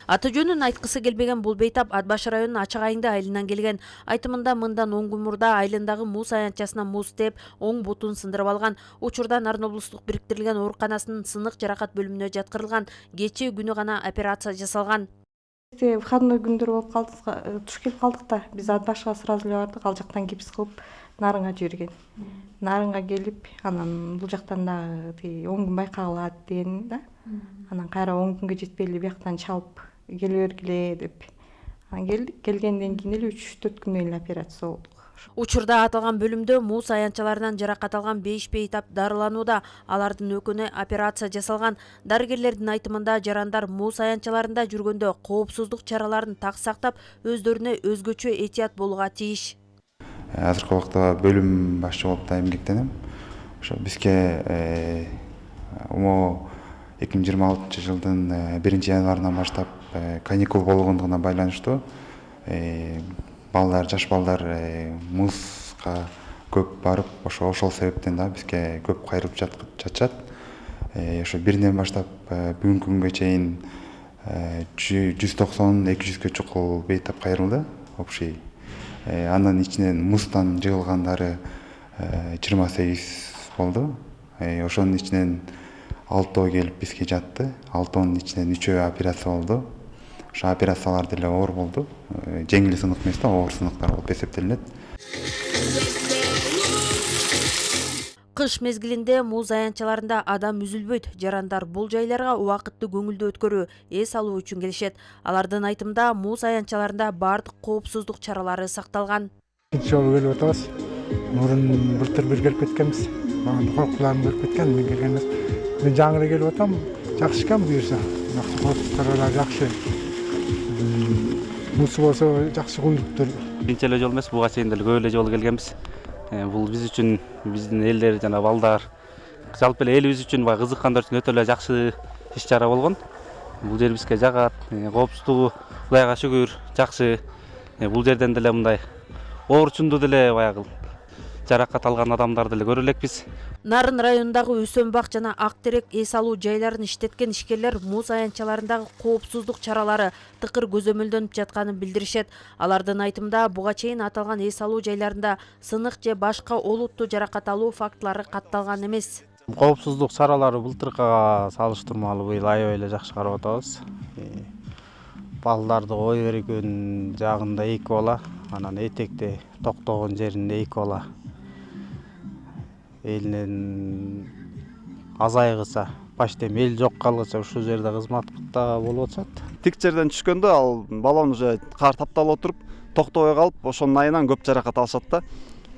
Аты жөнүн айткысы келбеген бул бейтап Ат Баш районунун Ачак айыңда айылынан келген. Айтымында мындан 10 күн мурда айылындагы муз аянтчасына муз теп, оң бутун сындырып алган. Учурда Нарын облустук бириктирилген ооруканасынын сынык жаракат бөлүмүнө жаткырылган. Кечээ күнү гана операция жасалган. Выходной күндөр болуп калдык, туш келип калдык да. Биз Ат Башка сразу эле бардык, ал жактан гипс кылып Нарынга жиберген. Нарынга келип, анан бул жактан дагы 10 күн байкалат деген да. Анан кайра 10 күнгө жетпей эле бияктан чалып келе бергиле деп. Анан келдик, келгенден кийин эле 3-4 күндөн эле операция болдук. Учурда аталган бөлүмдө муз аянтчаларынан жаракат алган 5 бейтап дарыланууда. Алардын өкүнө операция жасалган. Дарыгерлердин айтымында жарандар муз аянтчаларында жүргөндө коопсуздук чараларын так сактап, өздөрүнө өзгөчө этият болууга тийиш. Азыркы убакта бөлүм башчы болуп да эмгектенем. Ошо бизге 2026 жылдын 1-январынан баштап каникул болгондугуна байланыштуу балдар, жаш балдар музга көп барып, ошол себептен да бизге көп кайрылып жатышат. Ошо биринен баштап бүгүнкү күнгө чейин 190-200гө чукул бейтап кайрылды общий. Анын ичинен муздан жыгылгандары 28 болду. Ошонун ичинен 6 келип бизге жатты. 6-нын ичинен 3 операция болду. Ошо операциялар деле оор болду. Жеңил сынык эмес да, оор сыныктар болуп эсептелинет. Кыш мезгилинде муз аянтчаларында адам үзүлбөйт. Жарандар бул жайларга убакытты көңүлдүү өткөрүү, эс алуу үчүн келишет. Алардын айтымында муз аянтчаларында бардык коопсуздук чаралары сакталган. Экинчи жолу келип атабыз. Мурун былтыр бир келип кеткенбиз. Мага коркуларым келип кеткен, мен келген эмес. Мен жаңы эле келип атам. Жакшы экен буюрса. Чаралар жакшы. Муз болсо жакшы куюлуптур. Биринчи эле жол эмес, буга чейин деле көп эле жолу келгенбиз. Бул биз үчүн, биздин элдер жана балдар, жалпы эле элибиз үчүн баягы кызыккандар үчүн өтө эле жакшы иш-чара болгон. Бул жер бизге жагат, коопсуздугу Кудайга шүгүр, жакшы. Бул жерден деле мындай оорчунду деле баягы жаракат алган адамдарды деле көрө элекпиз. Нарын районундагы Өсөнбак жана Ак Терек эс алуу жайларын иштеткен ишкерлер муз аянтчаларындагы коопсуздук чаралары тыкыр көзөмөлдөнүп жатканын билдиришет. Алардын айтымында буга чейин аталган эс алуу жайларында сынык же башка олуттуу жаракат алуу фактылары катталган эмес. Коопсуздук чаралары былтыркыга салыштырмалуу быйыл аябай эле жакшы карап атабыз. Балдарды ой берген жагында 2 бала, анан этекте токтогон жеринде 2 бала. Элинен азайгыса, почти эл жок калгыча ушул жерде кызматта болуп атышат. Тик жерден түшкөндө ал балон уже кар тапталып отуруп, токтобой калып, ошонун айынан көп жаракат алышат да.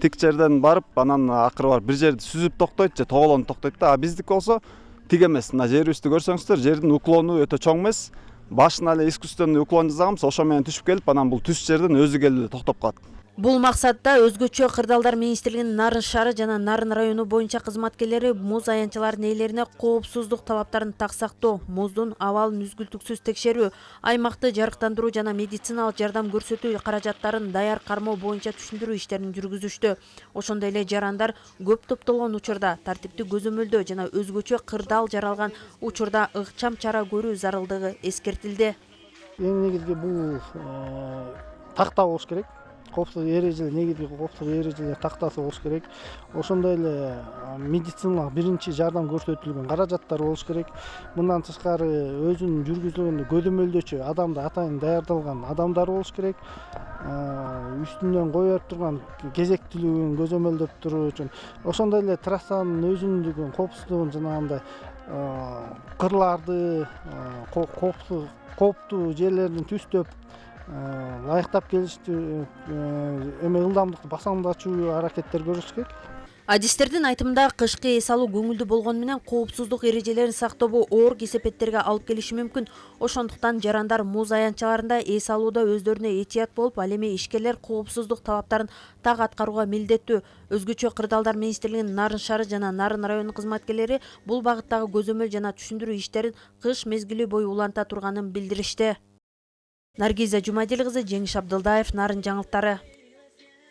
Тик жерден барып, анан акыры барып бир жерди сүзүп токтойт же тоголонуп токтойт да. А биздики болсо тик эмес. Мына жерибизди көрсөңүздөр, жердин уклону өтө чоң эмес. Башына эле искусственный уклон жасаганбыз, ошо менен түшүп келип, анан бул түз жерден өзү келип токтоп калат. Бул максатта өзгөчө Кырдаалдар министрлигинин Нарын шаары жана Нарын району боюнча кызматкерлери муз аянтчаларынын ээлерине коопсуздук талаптарын так сактоо, муздун абалын үзгүлтүксүз текшерүү, аймакты жарыктандыруу жана медициналык жардам көрсөтүү каражаттарын даяр кармоо боюнча түшүндүрүү иштерин жүргүзүштү. Ошондой эле жарандар көп топтолгон учурда тартиптик көзөмөлдөө жана өзгөчө кырдаал жаралган учурда ыкчам чара көрүү зарылдыгы эскертилди. Эң негизги бул такта болуш керек. Коопсуздук эрежелери, негизги коопсуздук эрежелери тактасы болуш керек. Ошондой эле медициналык биринчи жардам көрсөтүлгөн каражаттар болуш керек. Мындан тышкары өзүнүн жүргүзүлгөн көзөмөлдөөчү адамды атайын даярдалган адамдар болуш керек. Үстүнөн коюп турган кезектүүлүгүн көзөмөлдөп туруу үчүн ошондой эле трассанын өзүндүгүн коопсуздугун жанагындай кырларды, кооптуу жерлерин түздөп ылайыктап келиштүү ылдамдыкты басамдачуу аракеттер көрүш керек. Адистердин айтымында кышкы эс алуу көңүлдүү болгону менен коопсуздук эрежелерин сактообу оор кесепеттерге алып келиши мүмкүн. Ошондуктан жарандар муз аянтчаларында эс алууда өздөрүнө этият болуп, ал эми ишкерлер коопсуздук талаптарын так аткарууга милдеттүү. Өзгөчө Кырдаалдар министрлигинин Нарын шаары жана Нарын району кызматкерлери бул багыттагы көзөмөл жана түшүндүрүү иштерин кыш мезгили бою уланта турганын билдиришти. Наргиза Жумадил кызы, Жеңиш Абдылдаев, Нарын жаңылыктары.